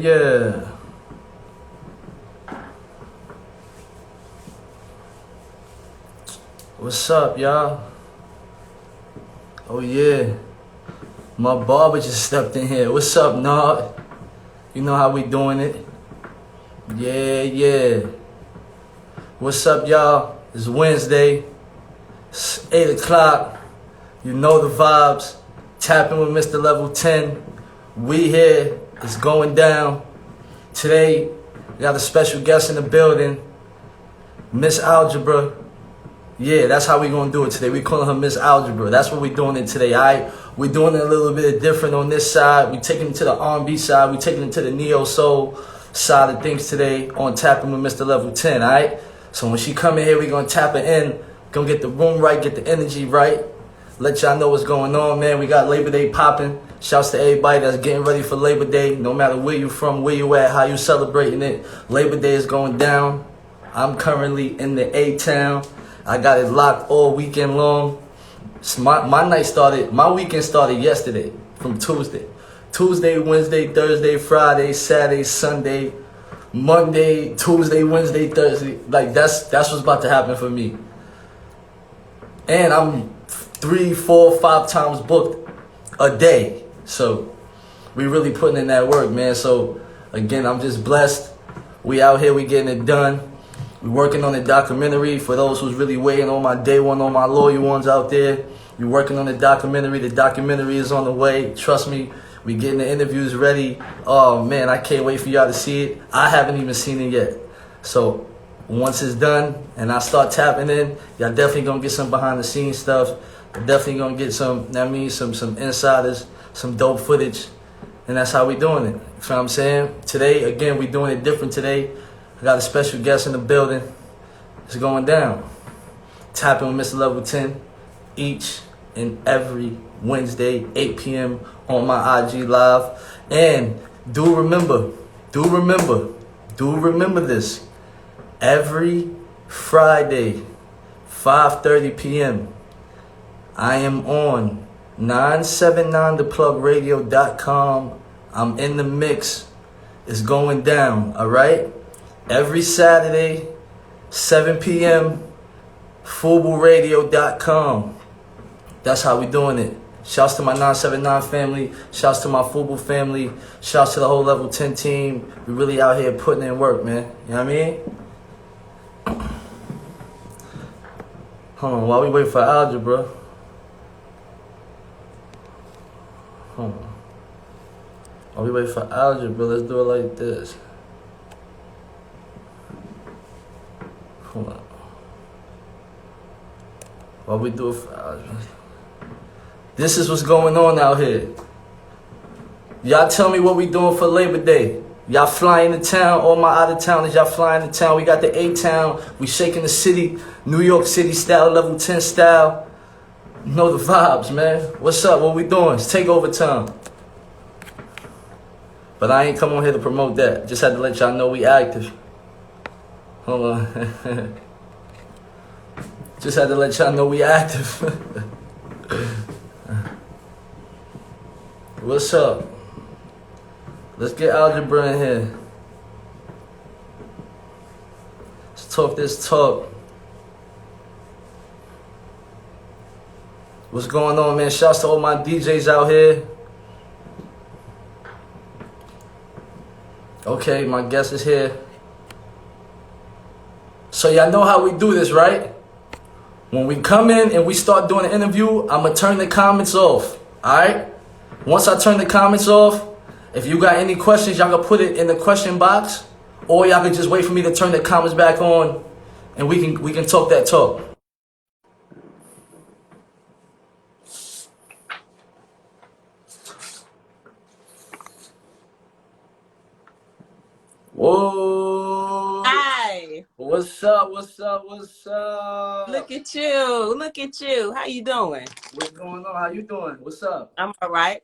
yeah. What's up, y'all? Oh, yeah. My barber just stepped in here. What's up, Nod? You know how we doing it. Yeah, yeah. What's up, y'all? It's Wednesday. It's 8 o'clock. You know the vibes. Tapping with Mr. Level 10. We here. It's going down. Today, we got a special guest in the building. Miss Algebra. Yeah, that's how we gonna do it today. We calling her Miss Algebra. That's what we doing it today, alright? We doing it a little bit different on this side. We taking it to the R&B side. We taking it to the neo soul side of things today on Tapping with Mr. Level 10, alright? So when she come in here, we gonna tap her in. Gonna get the room right, get the energy right. Let y'all know what's going on, man. We got Labor Day popping. Shouts to everybody that's getting ready for Labor Day. No matter where you from, where you at, how you celebrating it. Labor Day is going down. I'm currently in the A-Town. I got it locked all weekend long. My weekend started yesterday from Tuesday. Tuesday, Wednesday, Thursday, Friday, Saturday, Sunday, Monday, Tuesday, Wednesday, Thursday. Like that's what's about to happen for me. And I'm 3, 4, 5 times booked a day. So we really putting in that work, man. So again, I'm just blessed. We out here, we getting it done. We working on the documentary. For those who's really waiting on my day one, on my loyal ones out there, we working on the documentary. The documentary is on the way. Trust me, we getting the interviews ready. Oh man, I can't wait for y'all to see it. I haven't even seen it yet. So once it's done and I start tapping in, y'all definitely gonna get some behind the scenes stuff. Definitely gonna get some insiders, some dope footage. And that's how we doing it. You know what I'm saying? Today, again, we doing it different today. I got a special guest in the building. It's going down. Tapping with Mr. Level 10 each and every Wednesday, 8 p.m. on my IG Live. And do remember this. Every Friday, 5:30 p.m., I am on 979theplugradio.com. I'm in the mix. It's going down, all right? Every Saturday, 7 p.m., FubuRadio.com. That's how we doing it. Shouts to my 979 family. Shouts to my Fubu family. Shouts to the whole Level 10 team. We really out here putting in work, man. You know what I mean? Hold on, while we wait for Algebra. Hold on. While we wait for Algebra, let's do it like this. Hold on. While we do it for Algebra. This is what's going on out here. Y'all tell me what we doing for Labor Day. Y'all flying to town, all my out of towners, y'all flying to town. We got the A-Town, we shaking the city, New York City style, Level 10 style. You know the vibes, man. What's up, what we doing? It's takeover time. But I ain't come on here to promote that. Just had to let y'all know we active. Hold on. Just had to let y'all know we active. What's up? Let's get Algebra in here. Let's talk this talk. What's going on, man? Shouts to all my DJs out here. Okay, my guest is here. So y'all know how we do this, right? When we come in and we start doing an interview, I'm going to turn the comments off. Alright? Once I turn the comments off, if you got any questions, y'all can put it in the question box. Or y'all can just wait for me to turn the comments back on and we can talk that talk. Whoa! Hi. What's up? What's up? What's up? Look at you. Look at you. How you doing? What's going on? How you doing? What's up? I'm all right.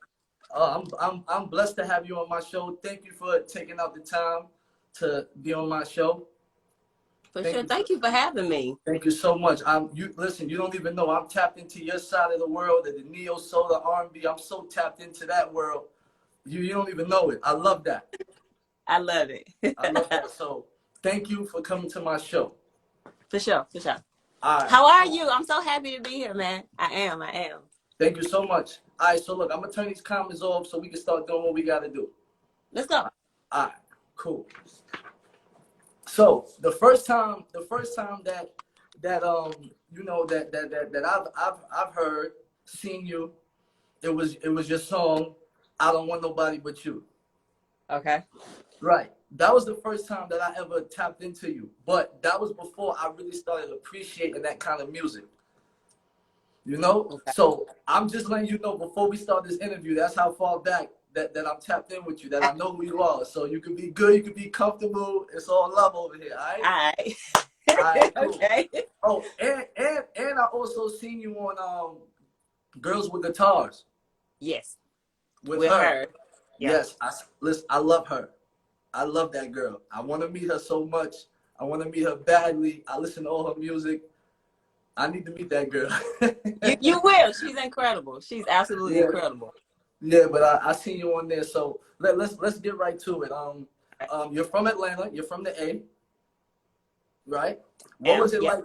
I'm blessed to have you on my show. Thank you for taking out the time to be on my show. For sure. Thank you for having me. Thank you so much. Listen, you don't even know. I'm tapped into your side of the world, the neo soul, the R&B. I'm so tapped into that world. You don't even know it. I love that. I love it. I love that. So thank you for coming to my show. For sure, for sure. All right. How are you? I'm so happy to be here, man. I am. Thank you so much. All right. So look, I'm gonna turn these comments off so we can start doing what we gotta do. Let's go. All right. Cool. So the first time that you know that I've heard, seen you, it was your song, I Don't Want Nobody But You. Okay. Right. That was the first time that I ever tapped into you. But that was before I really started appreciating that kind of music. You know? Okay. So I'm just letting you know before we start this interview, that's how far back that I'm tapped in with you, that I know who you are. So you can be good, you can be comfortable. It's all love over here, all right? All right. All right, cool. Okay. Oh, and I also seen you on Girls with Guitars. Yes. With With her. Yeah. Yes, listen, I love her. I love that girl. I want to meet her so much. I want to meet her badly. I listen to all her music. I need to meet that girl. You will. She's incredible. She's absolutely incredible. Yeah, but I seen you on there. So let's get right to it. You're from Atlanta. You're from the A, right? What was it like?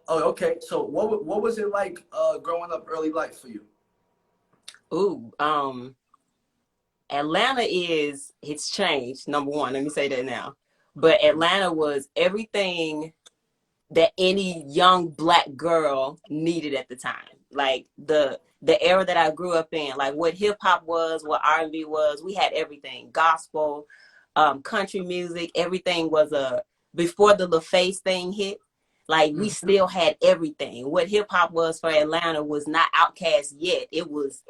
Oh, okay. So what was it like growing up early life for you? Ooh, Atlanta it's changed. Number one, let me say that now. But Atlanta was everything that any young Black girl needed at the time. Like the era that I grew up in, like what hip hop was, what R&B was, we had everything. Gospel, country music, everything was before the LaFace thing hit. Like we still had everything. What hip hop was for Atlanta was not Outkast yet. It was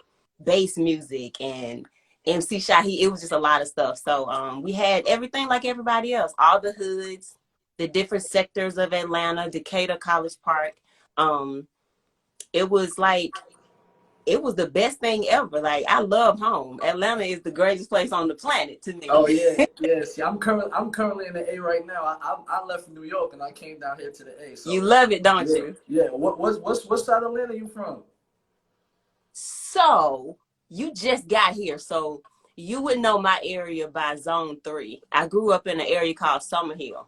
bass music and MC Shahi. It was just a lot of stuff. So we had everything like everybody else. All the hoods, the different sectors of Atlanta, Decatur, College Park. It was the best thing ever. Like I love home. Atlanta is the greatest place on the planet to me. Oh yeah, yeah. See, I'm currently in the A right now. I left New York and I came down here to the A. So You love it, don't you? Yeah. What side of Atlanta are you from? So you just got here, so you would know my area by Zone 3. I grew up in an area called Summerhill.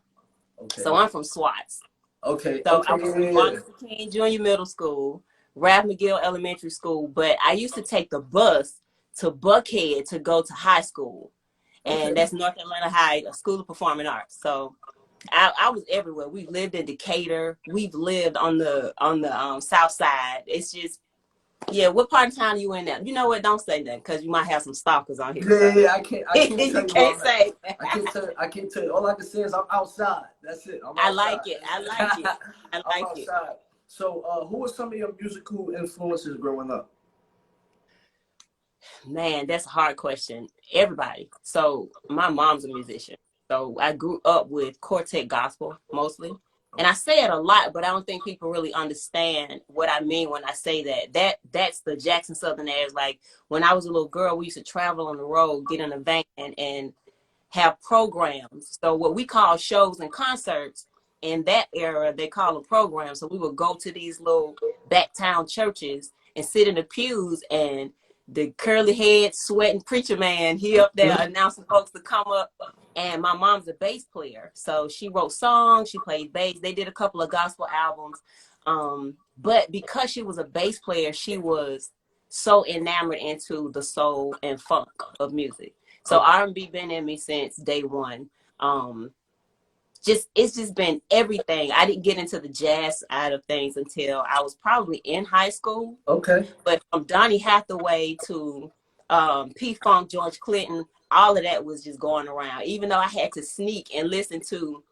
Okay. So I'm from Swats. Okay. So Okay. I was from Montgomery King Junior Middle School, Ralph McGill Elementary School, but I used to take the bus to Buckhead to go to high school. And that's North Atlanta High, a school of performing arts. So I was everywhere. We lived in Decatur. We've lived on the south side. It's just, yeah, what part of town are you in now? You know what? Don't say that because you might have some stalkers on here. Yeah, I can't tell you. You can't say. I can't tell you. All I can say is I'm outside. That's it. I'm outside. I like it. I like it. I like it. So, who were some of your musical influences growing up? Man, that's a hard question. Everybody. So my mom's a musician. So I grew up with quartet gospel mostly. And I say it a lot, but I don't think people really understand what I mean when I say that. That's the Jackson Southern airs. Like when I was a little girl, we used to travel on the road, get in a van and have programs. So what we call shows and concerts in that era, they call them programs. So we would go to these little backtown churches and sit in the pews, and the curly head sweating preacher man, he up there announcing folks to come up. And my mom's a bass player. So she wrote songs, she played bass. They did a couple of gospel albums. But because she was a bass player, she was so enamored into the soul and funk of music. So R&B been in me since day one. It's just been everything. I didn't get into the jazz side of things until I was probably in high school. Okay. But from Donny Hathaway to P-Funk, George Clinton, all of that was just going around. Even though I had to sneak and listen to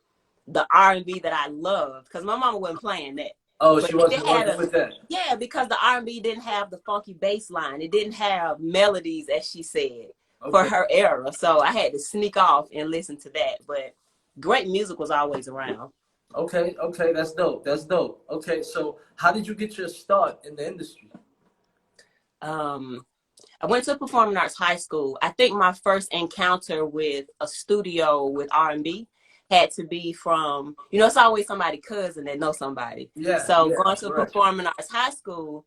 the R&B that I loved, because my mama wasn't playing that. Oh, but she wasn't working with that. Yeah, because the R&B didn't have the funky bass line. It didn't have melodies, as she said, for her era. So I had to sneak off and listen to that. But great music was always around. Okay, that's dope. Okay, so how did you get your start in the industry? I went to performing arts high school. I think my first encounter with a studio with R&B had to be from, it's always somebody's cousin that knows somebody. So going to performing arts high school,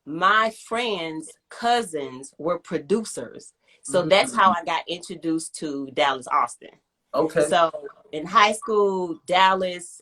my friends' cousins were producers. So that's how I got introduced to Dallas Austin. Okay. So in high school, Dallas,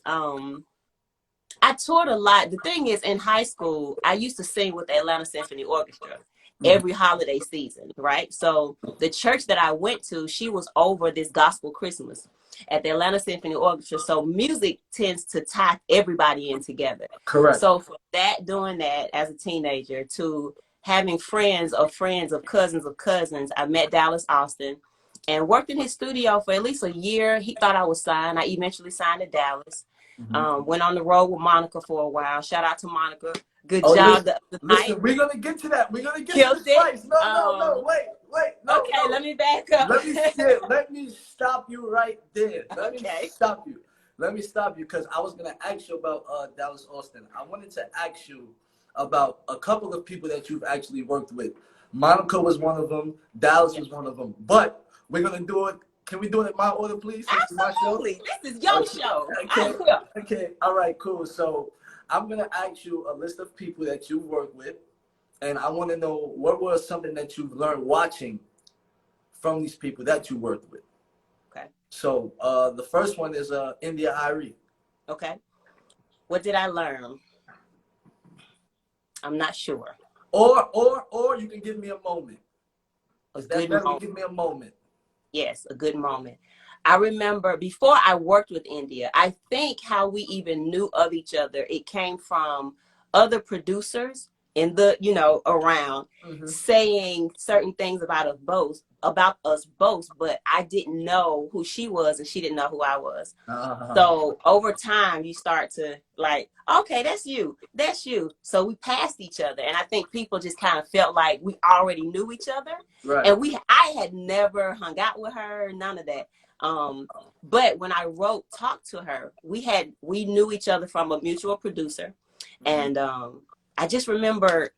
I toured a lot. The thing is, in high school, I used to sing with the Atlanta Symphony Orchestra every holiday season, right? So the church that I went to, she was over this gospel Christmas at the Atlanta Symphony Orchestra. So music tends to tie everybody in together. Correct. So from that, doing that as a teenager to having friends of cousins, I met Dallas Austin and worked in his studio for at least a year. He thought I was signed. I eventually signed to Dallas. Went on the road with Monica for a while. Shout out to Monica. Good job the night. Listen, we're gonna get to that. We're gonna get to the spice. No, wait, no. Okay, let me back up. Let me stop you right there. Let me stop you because I was gonna ask you about Dallas Austin. I wanted to ask you about a couple of people that you've actually worked with. Monica was one of them. Dallas was one of them. But we're gonna do it. Can we do it in my order, please? Absolutely. This is your show. Okay. All right, cool. So I'm going to ask you a list of people that you've worked with, and I want to know what was something that you've learned watching from these people that you worked with. Okay. So the first one is India Irie. Okay. What did I learn? I'm not sure. Or you can give me a moment. Give me a moment. Yes, a good moment. I remember before I worked with India, I think how we even knew of each other, it came from other producers in the, around saying certain things about us both, but I didn't know who she was and she didn't know who I was. So over time you start to like, okay, that's you. So we passed each other. And I think people just kind of felt like we already knew each other. Right. And I had never hung out with her, none of that. But when I talked to her, we knew each other from a mutual producer. And I just remember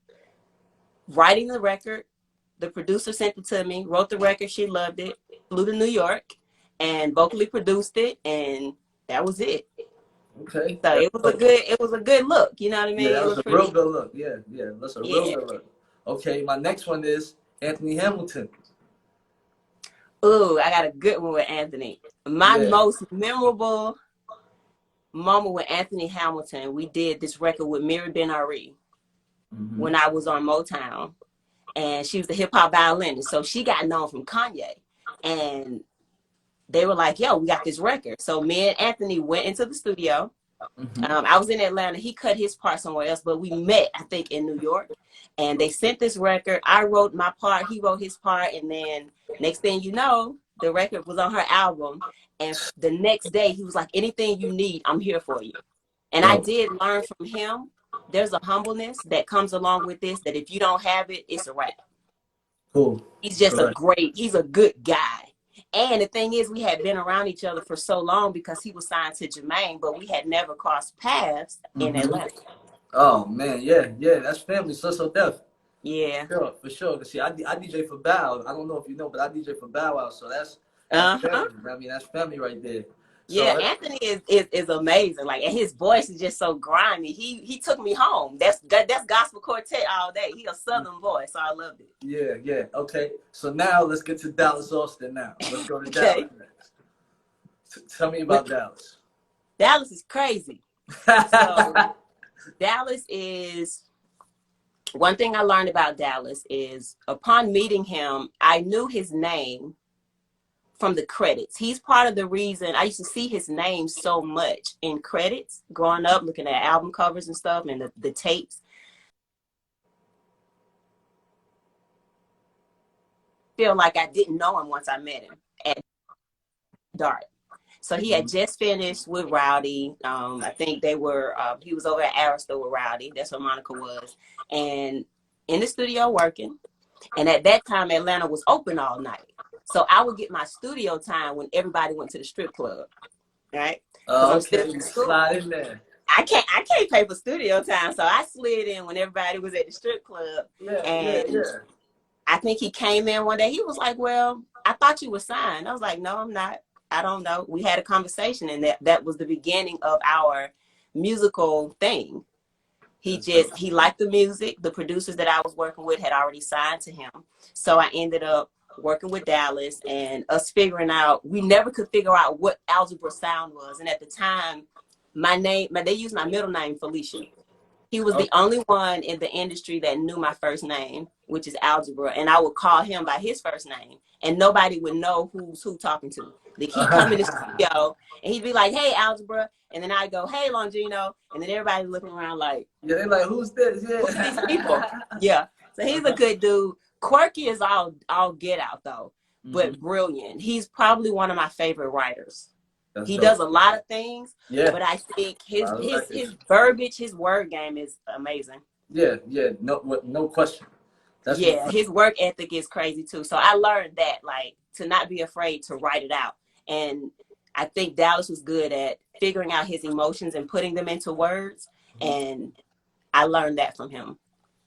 writing the record. The producer sent it to me, wrote the record. She loved it, flew to New York and vocally produced it. And that was it. Okay. So it was a good look. You know what I mean? Yeah, that was a real good look. Yeah. That's a real good look. Okay. My next one is Anthony Hamilton. Ooh, I got a good one with Anthony. My most memorable moment with Anthony Hamilton, we did this record with Mary Ben-Ari when I was on Motown. And she was the hip hop violinist. So she got known from Kanye. And they were like, yo, we got this record. So me and Anthony went into the studio. I was in Atlanta. He cut his part somewhere else, but we met, I think, in New York. And they sent this record. I wrote my part. He wrote his part. And then next thing you know, the record was on her album. And the next day, he was like, anything you need, I'm here for you. And I did learn from him. There's a humbleness that comes along with this, that if you don't have it, it's a wrap. Cool. He's just he's a good guy. And the thing is, we had been around each other for so long because he was signed to Jermaine, but we had never crossed paths in Atlanta. Oh, man. Yeah. That's family. So deaf. Yeah. For sure. See, I DJ for Bow. I don't know if you know, but I DJ for Bow Wow. So that's family. I mean, that's family right there. So yeah, Anthony is amazing. Like, and his voice is just so grimy. He took me home. That's gospel quartet all day. He a Southern boy, so I loved it. Yeah. Okay. So now let's get to Dallas Austin. Now let's go to Dallas next. Tell me about Dallas. Dallas is crazy. So Dallas is. One thing I learned about Dallas is upon meeting him, I knew his name from the credits. He's part of the reason I used to see his name so much in credits growing up, looking at album covers and stuff and the tapes. Feel like I didn't know him once I met him at Dart. So he had just finished with Rowdy. I think they were, he was over at Arista with Rowdy. That's where Monica was. And in the studio working. And at that time, Atlanta was open all night. So I would get my studio time when everybody went to the strip club, right? Okay, you slide in there. I can't pay for studio time, so I slid in when everybody was at the strip club. Yeah. I think he came in one day. He was like, "Well, I thought you were signed." I was like, "No, I'm not. I don't know." We had a conversation, and that was the beginning of our musical thing. He liked the music. The producers that I was working with had already signed to him, so I ended up working with Dallas and us figuring out, we never could figure out what algebra sound was. And at the time, they used my middle name, Felicia. He was the only one in the industry that knew my first name, which is Algebra. And I would call him by his first name and nobody would know who's who talking to. Like he'd come in the studio and he'd be like, hey, Algebra. And then I'd go, hey, Longino. And then everybody's looking around like, yeah, they're like, who's this? Yeah. Who's these people? Yeah. So he's a good dude. Quirky is all get out though, but brilliant. He's probably one of my favorite writers. He does a lot of things, but I think his verbiage, his word game is amazing. Yeah, no question. His work ethic is crazy too. So I learned that, like, to not be afraid to write it out. And I think Dallas was good at figuring out his emotions and putting them into words. And I learned that from him.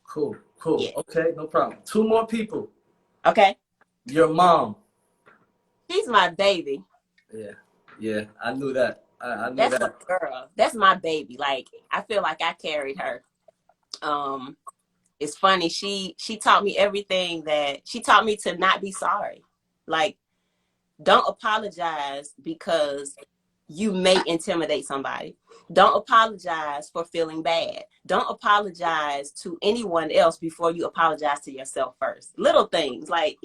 Cool. Yeah. Okay, no problem. 2 more people. Okay. Your mom. She's my baby. Yeah, I knew that. I knew That's that. my girl. That's my baby. Like, I feel like I carried her. It's funny. She taught me everything she taught me to not be sorry. Like, don't apologize because you may intimidate somebody. Don't apologize for feeling bad. Don't apologize to anyone else before you apologize to yourself first. Little things like,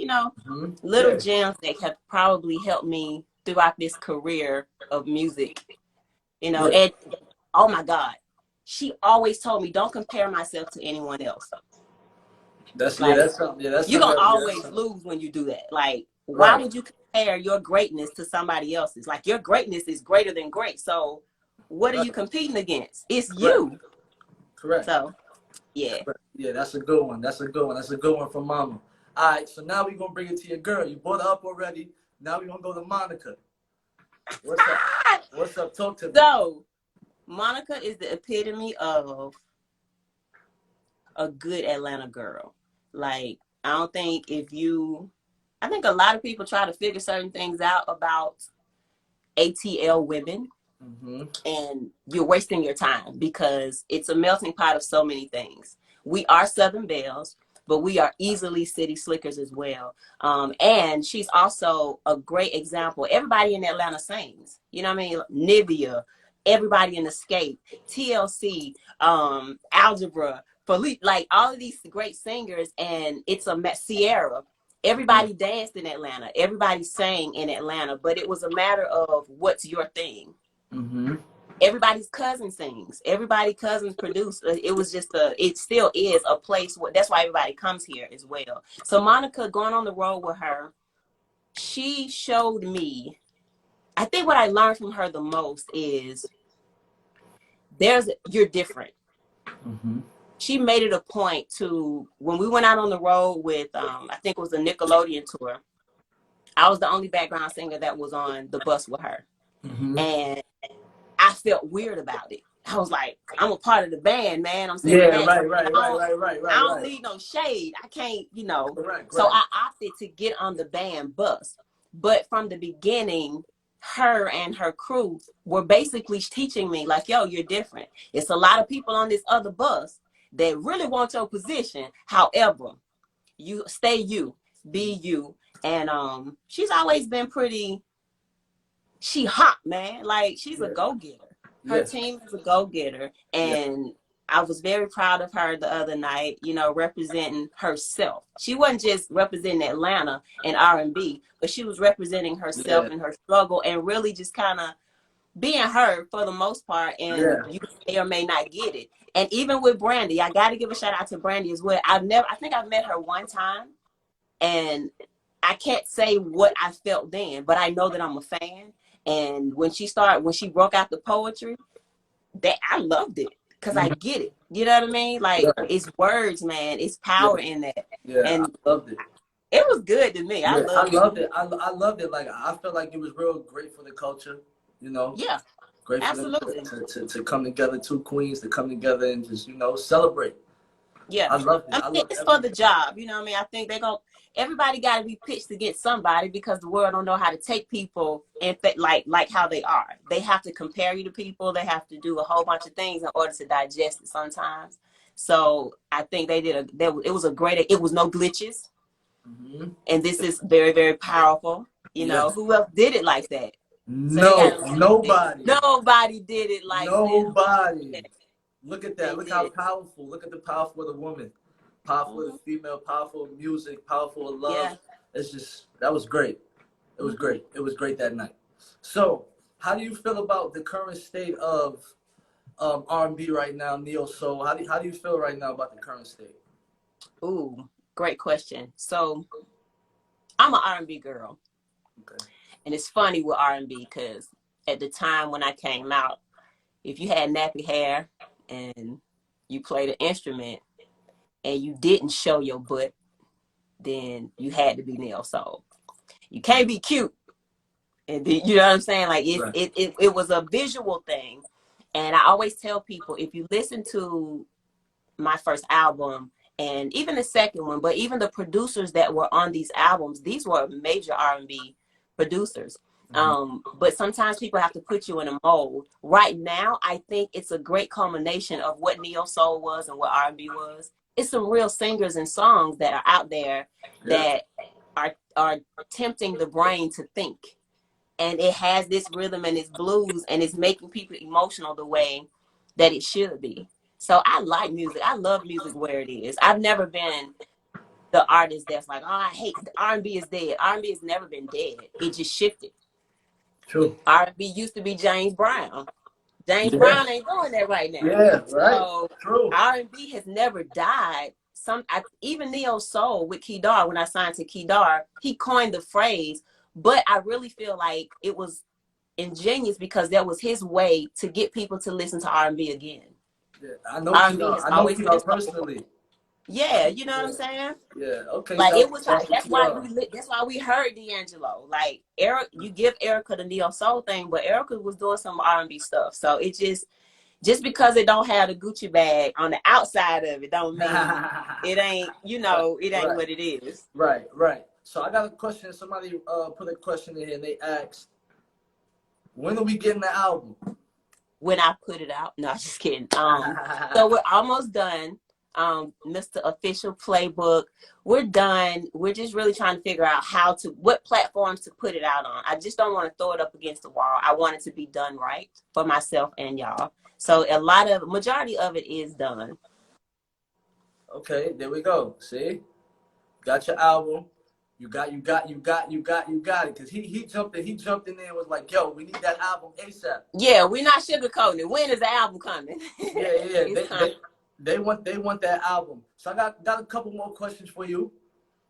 little gems that have probably helped me throughout this career of music, and oh my God, she always told me, don't compare myself to anyone else. That's like, that's something. Yeah, that's you're something. Gonna always lose when you do that. Like, why would you compare your greatness to somebody else's? Like, your greatness is greater than great. So what are you competing against? It's you. Correct. So yeah. Yeah, that's a good one. That's a good one from Mama. All right, so now we're gonna bring it to your girl. You brought her up already. Now we're gonna go to Monica. What's up? What's up? Talk to me. So Monica is the epitome of a good Atlanta girl. Like, I think a lot of people try to figure certain things out about ATL women, and you're wasting your time because it's a melting pot of so many things. We are Southern Belles, but we are easily city slickers as well. And she's also a great example. Everybody in Atlanta sings. You know what I mean? Nivea, everybody in Escape, TLC, Algebra, like all of these great singers, and it's a Sierra. Everybody danced in Atlanta. Everybody sang in Atlanta, but it was a matter of what's your thing. Everybody's cousin sings. Everybody's cousins produce. It still is a place that's why everybody comes here as well. So Monica, going on the road with her, she showed me, I think what I learned from her the most is you're different. She made it a point to, when we went out on the road with, I think it was a Nickelodeon tour, I was the only background singer that was on the bus with her. And I felt weird about it. I was like, I'm a part of the band, man. I'm singing. Right. I don't need no shade. I can't, So I opted to get on the band bus. But from the beginning, her and her crew were basically teaching me, like, yo, you're different. It's a lot of people on this other bus that really want your position. However, you stay you, be you. And she's always been she hot, man. Like, she's a go-getter. Her team is a go-getter. And I was very proud of her the other night, representing herself. She wasn't just representing Atlanta and R&B, but she was representing herself and her struggle, and really just kind of being her for the most part. And you may or may not get it. And even with Brandy, I got to give a shout out to Brandy as well. I think I've met her one time, and I can't say what I felt then, but I know that I'm a fan. And when she broke out the poetry, I loved it because I get it. You know what I mean? Like, it's words, man. It's power in that. Yeah, and I loved it. It was good to me. I loved it. I loved it. Like, I felt like it was real great for the culture. Yeah. Great for absolutely. them to come together, 2 queens to come together and just celebrate. Yeah, I love it. It's for the job. You know what I mean? I think everybody got to be pitched against somebody because the world don't know how to take people and like how they are. They have to compare you to people. They have to do a whole bunch of things in order to digest it sometimes. So I think it was no glitches. And this is very, very powerful. You know, Yes. who else did it like that? So they No, got nobody. nobody did it like them. Nobody. Look at that. They Look did how it. powerful. Look at the powerful of the woman. Powerful of Hmm. the female, powerful of music, powerful of love. Yeah. It's just, that was great. It was Hmm. great. It was great that night. So, how do you feel about the current state of R&B right now, neo soul? How do you feel right now about the current state? Ooh, great question. So I'm an R&B girl, Okay. and it's funny with R&B because at the time when I came out, if you had nappy hair and you played an instrument and you didn't show your butt, then you had to be neo soul. You can't be cute, and then, you know what I'm saying? Like Right. it was a visual thing, and I always tell people if you listen to my first album and even the second one, but even the producers that were on these albums, these were major R&B producers. Mm-hmm. But sometimes people have to put you in a mold. Right now, I think it's a great culmination of what neo soul was and what R&B was. It's some real singers and songs that are out there Yeah. that are tempting the brain to think, and it has this rhythm and it's blues and it's making people emotional the way that it should be. So I like music. I love music where it is. I've never been the artist that's like, oh, I hate R&B is dead. R&B has never been dead. It just shifted. True. R&B used to be James Brown. James Yeah. Brown ain't doing that right now. Yeah. Right. So True. R&B has never died. Even neo soul with Kedar, when I signed to Kedar, he coined the phrase. But I really feel like it was ingenious because that was his way to get people to listen to R&B again. Yeah. I know R&B Kedar. has I know always been Kedar soulful. personally. Yeah, you know what I'm saying? Yeah. Okay. Like it was Shout out to that's why Kedar. that's why we heard D'Angelo. Like Eric, you give Erica the neo soul thing, but Erica was doing some R&B stuff. So it just because it don't have the Gucci bag on the outside of it don't mean it ain't, Right. it ain't Right. what it is. Right. Right. So I got a question. Somebody put a question in here and they asked, when are we getting the album? When I put it out. No, just kidding. So we're almost done. Mr. Official Playbook, we're done. We're just really trying to figure out what platforms to put it out on. I just don't want to throw it up against the wall. I want it to be done right for myself and y'all. So majority of it is done. Okay, there we go. See? Got your album. You got it. Cause he jumped in there and was like, yo, we need that album ASAP. Yeah, we're not sugarcoating it. When is the album coming? Yeah, yeah. It's coming. They want that album. So I got a couple more questions for you.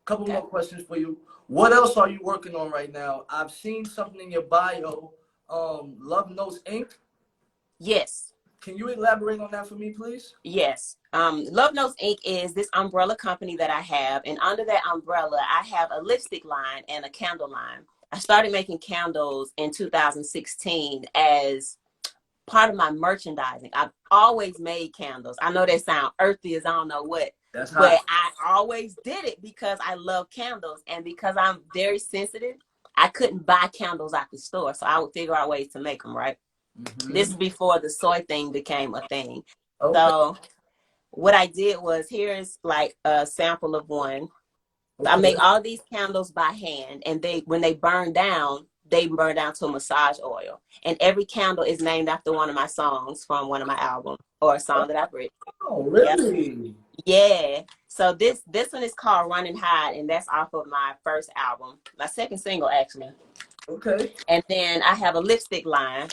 Couple Okay. more questions for you. What else are you working on right now? I've seen something in your bio. Love Notes Inc. Yes. Can you elaborate on that for me, please? Yes. Love Notes Inc. is this umbrella company that I have. And under that umbrella, I have a lipstick line and a candle line. I started making candles in 2016 as part of my merchandising. I've always made candles. I know they sound earthy as I don't know what, That's but hot. I always did it because I love candles. And because I'm very sensitive, I couldn't buy candles at the store. So I would figure out ways to make them, right? This Mm-hmm. is before the soy thing became a thing. Okay. So what I did was, here's like a sample of one. I Okay. make all these candles by hand, and when they burn down, they burn down to massage oil. And every candle is named after one of my songs from one of my albums or a song that I've written. Oh, Yep. really? Yeah. So this one is called Run and Hide, and that's off of my first album, my second single actually. Okay. And then I have a lipstick line.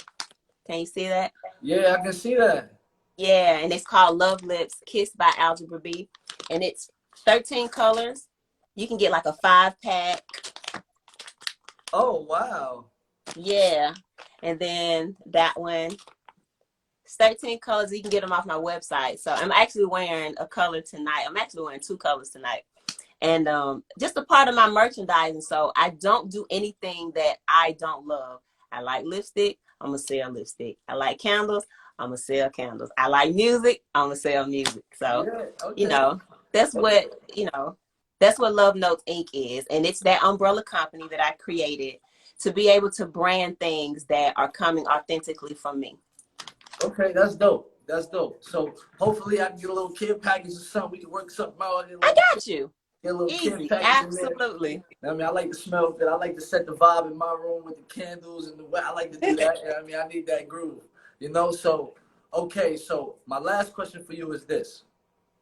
Can you see that? Yeah, I can see that. Yeah, and it's called Love Lips Kissed by Algebra B. And it's 13 colors. You can get like a 5-pack. Oh, wow. Yeah. And then that one, it's 13 colors. You can get them off my website. So I'm actually wearing a color tonight. I'm actually wearing 2 colors tonight. And just a part of my merchandising. So I don't do anything that I don't love. I like lipstick. I'm going to sell lipstick. I like candles. I'm going to sell candles. I like music. I'm going to sell music. So, Yeah, you okay. know, that's Okay. what, that's what Love Notes Inc. is. And it's that umbrella company that I created to be able to brand things that are coming authentically from me. Okay, that's dope. That's dope. So hopefully I can get a little kid package or something. We can work something out. I got you. Get a little care Easy, package in there. absolutely. I mean, I like to smell good. I like to set the vibe in my room with the candles and the way. I like to do that. I mean, I need that groove, you know? So, okay, so my last question for you is this.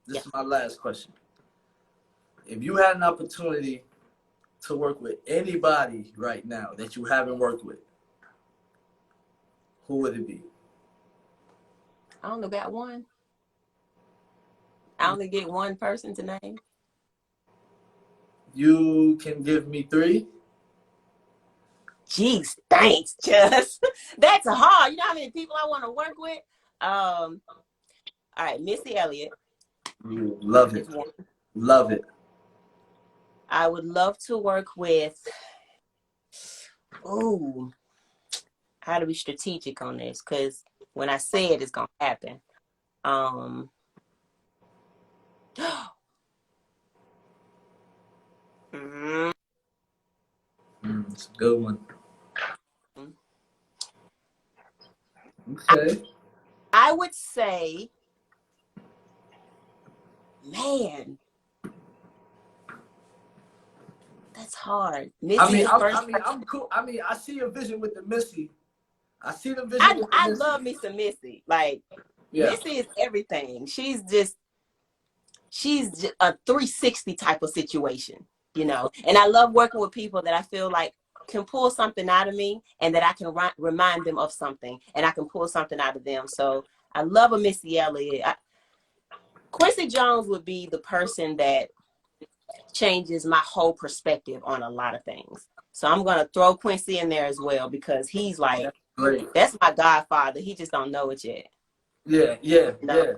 This is my last question. If you had an opportunity to work with anybody right now that you haven't worked with, who would it be? I only got one. I only get one person to name. You can give me 3. Jeez, thanks, just that's hard. You know how many people I want to work with? All right, Missy Elliott. Love it. Love it. I would love to work with. Ooh, how to be strategic on this? Because when I say it, it's gonna happen. It's a good one. Okay. I would say, man, that's hard. Missy is first. I'm cool. I mean, I see your vision with the Missy. I see the vision with the I Missy. love me some Missy. Like, Missy is everything. She's just a 360 type of situation, you know. And I love working with people that I feel like can pull something out of me and that I can remind them of something and I can pull something out of them. So I love a Missy Elliott. Quincy Jones would be the person that changes my whole perspective on a lot of things. So I'm going to throw Quincy in there as well because he's like, that's my godfather. He just don't know it yet. Yeah. You know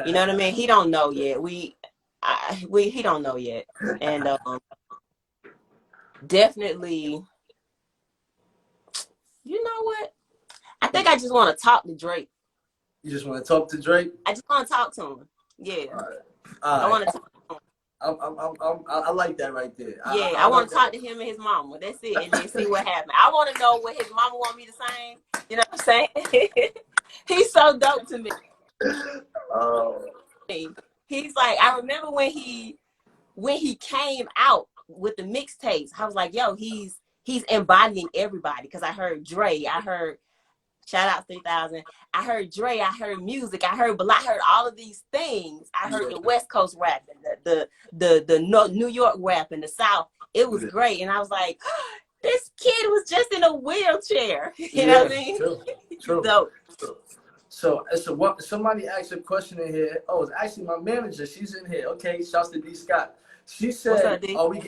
what I mean? He don't know yet. He don't know yet. And definitely, you know what? I think I just want to talk to Drake. You just want to talk to Drake? I just want to talk to him. Yeah. All right. I want to talk to him. I like that right there. Yeah, I want to talk to him and his mama. That's it. And then see what happens. I want to know what his mama want me to sing. You know what I'm saying? He's so dope to me. Oh. He's like, I remember when he came out with the mixtapes, I was like, yo, he's embodying everybody. Because I heard Dre, I heard shout out 3000. I heard Dre, I heard music, I heard all of these things. I heard the West Coast rap and the New York rap and the South. It was great. And I was like, this kid was just in a wheelchair. You know what I mean? True. Dope. So what? Somebody asked a question in here. Oh, it's actually my manager. She's in here. Okay, shouts to D Scott. She said, up, D? "Are we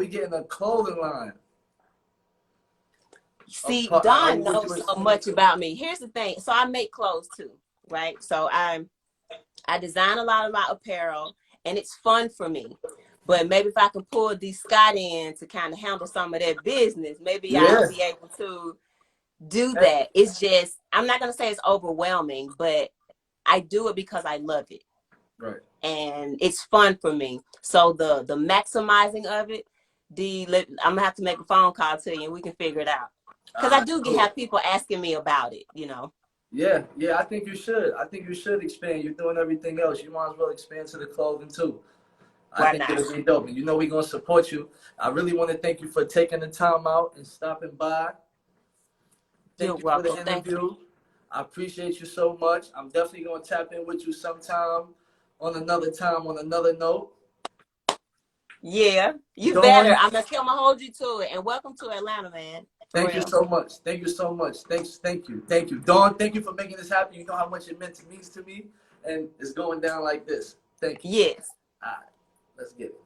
getting a clothing line?" See, Don knows so much about me. Here's the thing. So I make clothes too, right? So I design a lot of my apparel, and it's fun for me. But maybe if I can pull D Scott in to kind of handle some of that business, maybe I'll be able to do that. It's just, I'm not going to say it's overwhelming, but I do it because I love it. Right. And it's fun for me. So the maximizing of it, I'm going to have to make a phone call to you and we can figure it out. Because I do have people asking me about it, you know. Yeah, I think you should. I think you should expand. You're doing everything else. You might as well expand to the clothing too. I think it'll be dope. And you know we're going to support you. I really want to thank you for taking the time out and stopping by. Thank you for the interview. I appreciate you so much. I'm definitely going to tap in with you sometime on another note. Yeah, you better. I'm going to hold you to it. And welcome to Atlanta, man. Thank you so much. Thank you so much. Thank you. Dawn, thank you for making this happen. You know how much it means to me. And it's going down like this. Thank you. Yes. All right. Let's get it.